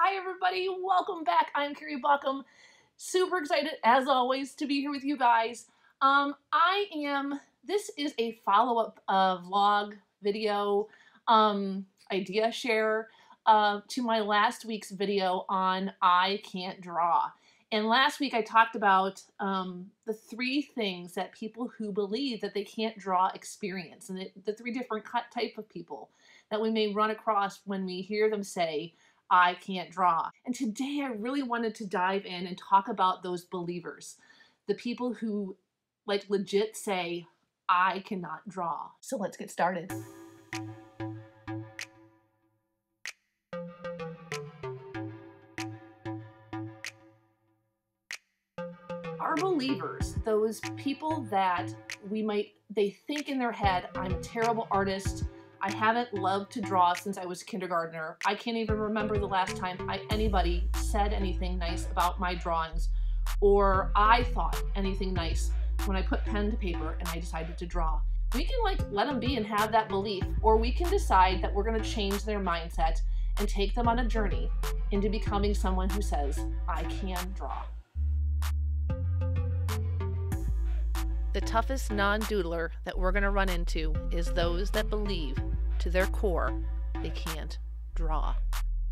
Hi everybody, welcome back. I'm Carrie Baughcum. Super excited as always to be here with you guys. This is a follow-up vlog video idea share to my last week's video on I Can't Draw. And last week I talked about the three things that people who believe that they can't draw experience, and the three different type of people that we may run across when we hear them say, I can't draw. And today I really wanted to dive in and talk about those believers, the people who like legit say, I cannot draw. So let's get started. Our believers, those people that they think in their head, I'm a terrible artist, I haven't loved to draw since I was a kindergartner. I can't even remember the last time anybody said anything nice about my drawings, or I thought anything nice when I put pen to paper and I decided to draw. We can let them be and have that belief, or we can decide that we're gonna change their mindset and take them on a journey into becoming someone who says, I can draw. The toughest non-doodler that we're going to run into is those that believe to their core they can't draw.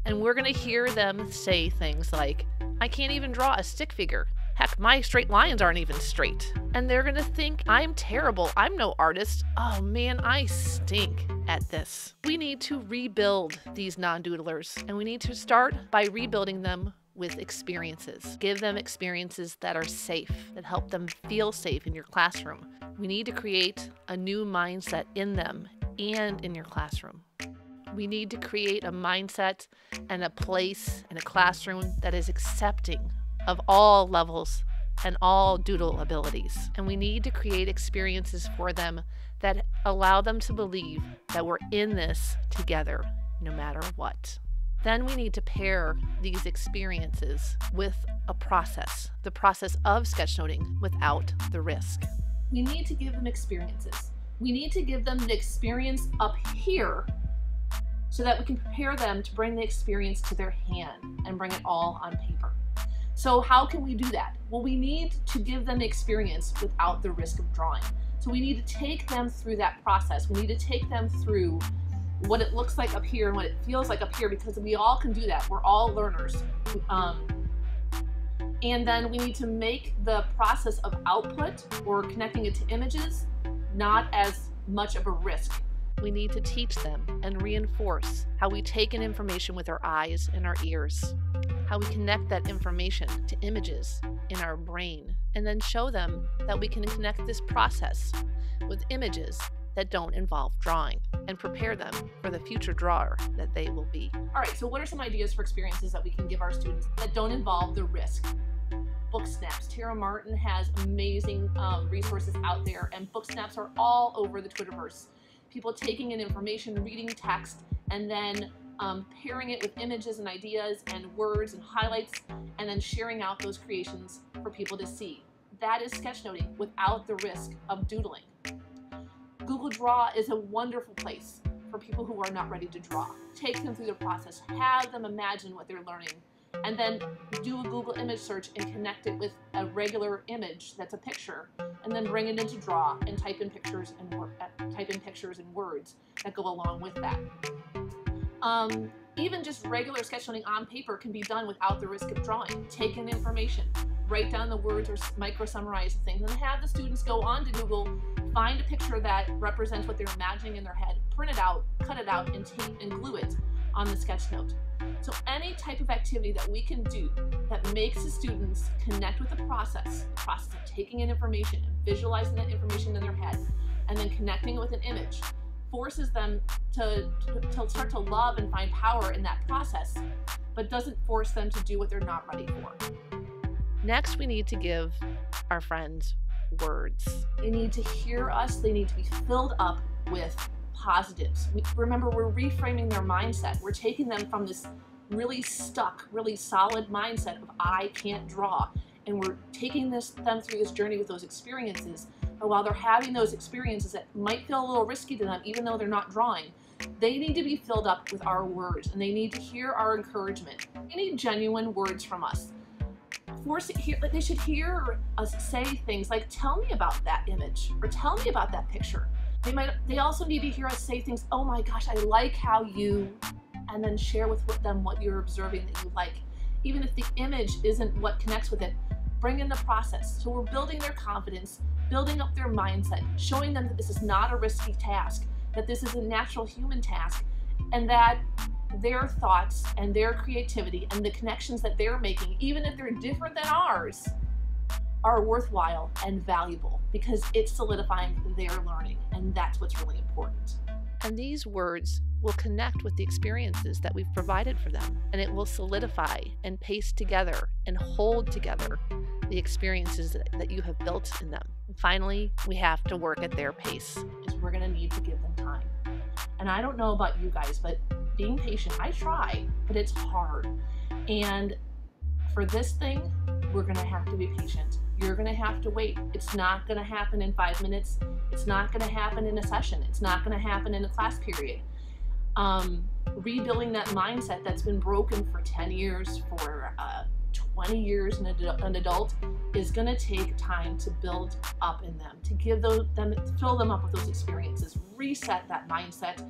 And we're going to hear them say things like, I can't even draw a stick figure. Heck, my straight lines aren't even straight. And they're going to think, I'm terrible. I'm no artist. Oh man, I stink at this. We need to rebuild these non-doodlers, and we need to start by rebuilding them with experiences. Give them experiences that are safe, that help them feel safe in your classroom. We need to create a new mindset in them and in your classroom. We need to create a mindset and a place and a classroom that is accepting of all levels and all doodle abilities. And we need to create experiences for them that allow them to believe that we're in this together, no matter what. Then we need to pair these experiences with a process, the process of sketchnoting without the risk. We need to give them experiences. We need to give them the experience up here so that we can prepare them to bring the experience to their hand and bring it all on paper. So how can we do that? Well, we need to give them the experience without the risk of drawing. So we need to take them through that process. We need to take them through what it looks like up here and what it feels like up here, because we all can do that. We're all learners. And then we need to make the process of output or connecting it to images not as much of a risk. We need to teach them and reinforce how we take in information with our eyes and our ears, how we connect that information to images in our brain, and then show them that we can connect this process with images that don't involve drawing, and prepare them for the future drawer that they will be. All right, so what are some ideas for experiences that we can give our students that don't involve the risk? Book snaps. Tara Martin has amazing resources out there, and book snaps are all over the Twitterverse. People taking in information, reading text, and then pairing it with images and ideas and words and highlights, and then sharing out those creations for people to see. That is sketchnoting without the risk of doodling. Google Draw is a wonderful place for people who are not ready to draw. Take them through the process, have them imagine what they're learning, and then do a Google image search and connect it with a regular image that's a picture, and then bring it into Draw and type in pictures and words that go along with that. Even just regular sketchnoting on paper can be done without the risk of drawing. Take in information, write down the words or micro summarize the things, and have the students go on to Google, find a picture that represents what they're imagining in their head, print it out, cut it out, and tape and glue it on the sketch note. So any type of activity that we can do that makes the students connect with the process of taking in information and visualizing that information in their head, and then connecting it with an image, forces them to start to love and find power in that process, but doesn't force them to do what they're not ready for. Next, we need to give our friends words. They need to hear us. They need to be filled up with positives. Remember, we're reframing their mindset. We're taking them from this really stuck, really solid mindset of I can't draw, and we're taking them through this journey with those experiences. But while they're having those experiences that might feel a little risky to them, even though they're not drawing, They need to be filled up with our words, and they need to hear our encouragement. They need genuine words from us. They should hear us say things like, tell me about that image, or tell me about that picture. They also need to hear us say things, oh my gosh, I like how you, and then share with them what you're observing that you like. Even if the image isn't what connects with it, bring in the process. So we're building their confidence, building up their mindset, showing them that this is not a risky task, that this is a natural human task, and that their thoughts and their creativity and the connections that they're making, even if they're different than ours, are worthwhile and valuable because it's solidifying their learning, and that's what's really important. And these words will connect with the experiences that we've provided for them, and it will solidify and paste together and hold together the experiences that you have built in them. And finally, we have to work at their pace. We're going to need to give them time. And I don't know about you guys, but being patient, I try, but it's hard. And for this thing, we're going to have to be patient. You're going to have to wait. It's not going to happen in 5 minutes. It's not going to happen in a session. It's not going to happen in a class period. Rebuilding that mindset that's been broken for 10 years, for 20 years in an adult, is going to take time to build up in them, to give fill them up with those experiences, reset that mindset,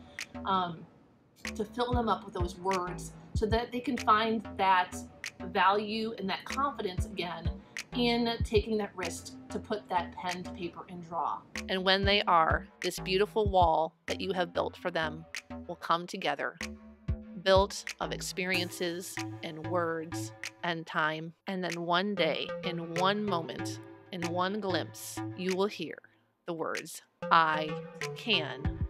to fill them up with those words so that they can find that value and that confidence again in taking that risk to put that pen to paper and draw. And when they are, this beautiful wall that you have built for them will come together, built of experiences and words and time. And then one day, in one moment, in one glimpse, you will hear the words, I can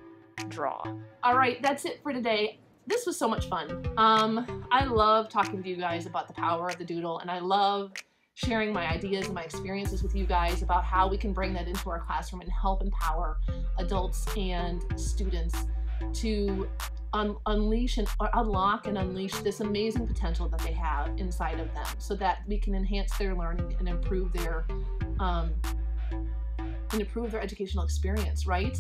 draw. All right, that's it for today. This was so much fun. I love talking to you guys about the power of the doodle, and I love sharing my ideas and my experiences with you guys about how we can bring that into our classroom and help empower adults and students to unlock and unleash this amazing potential that they have inside of them, so that we can enhance their learning and improve their educational experience, right?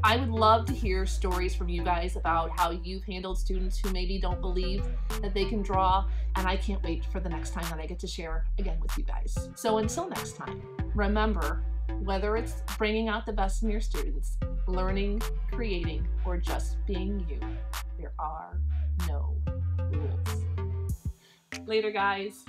I would love to hear stories from you guys about how you've handled students who maybe don't believe that they can draw, and I can't wait for the next time that I get to share again with you guys. So until next time, remember, whether it's bringing out the best in your students, learning, creating, or just being you, there are no rules. Later, guys.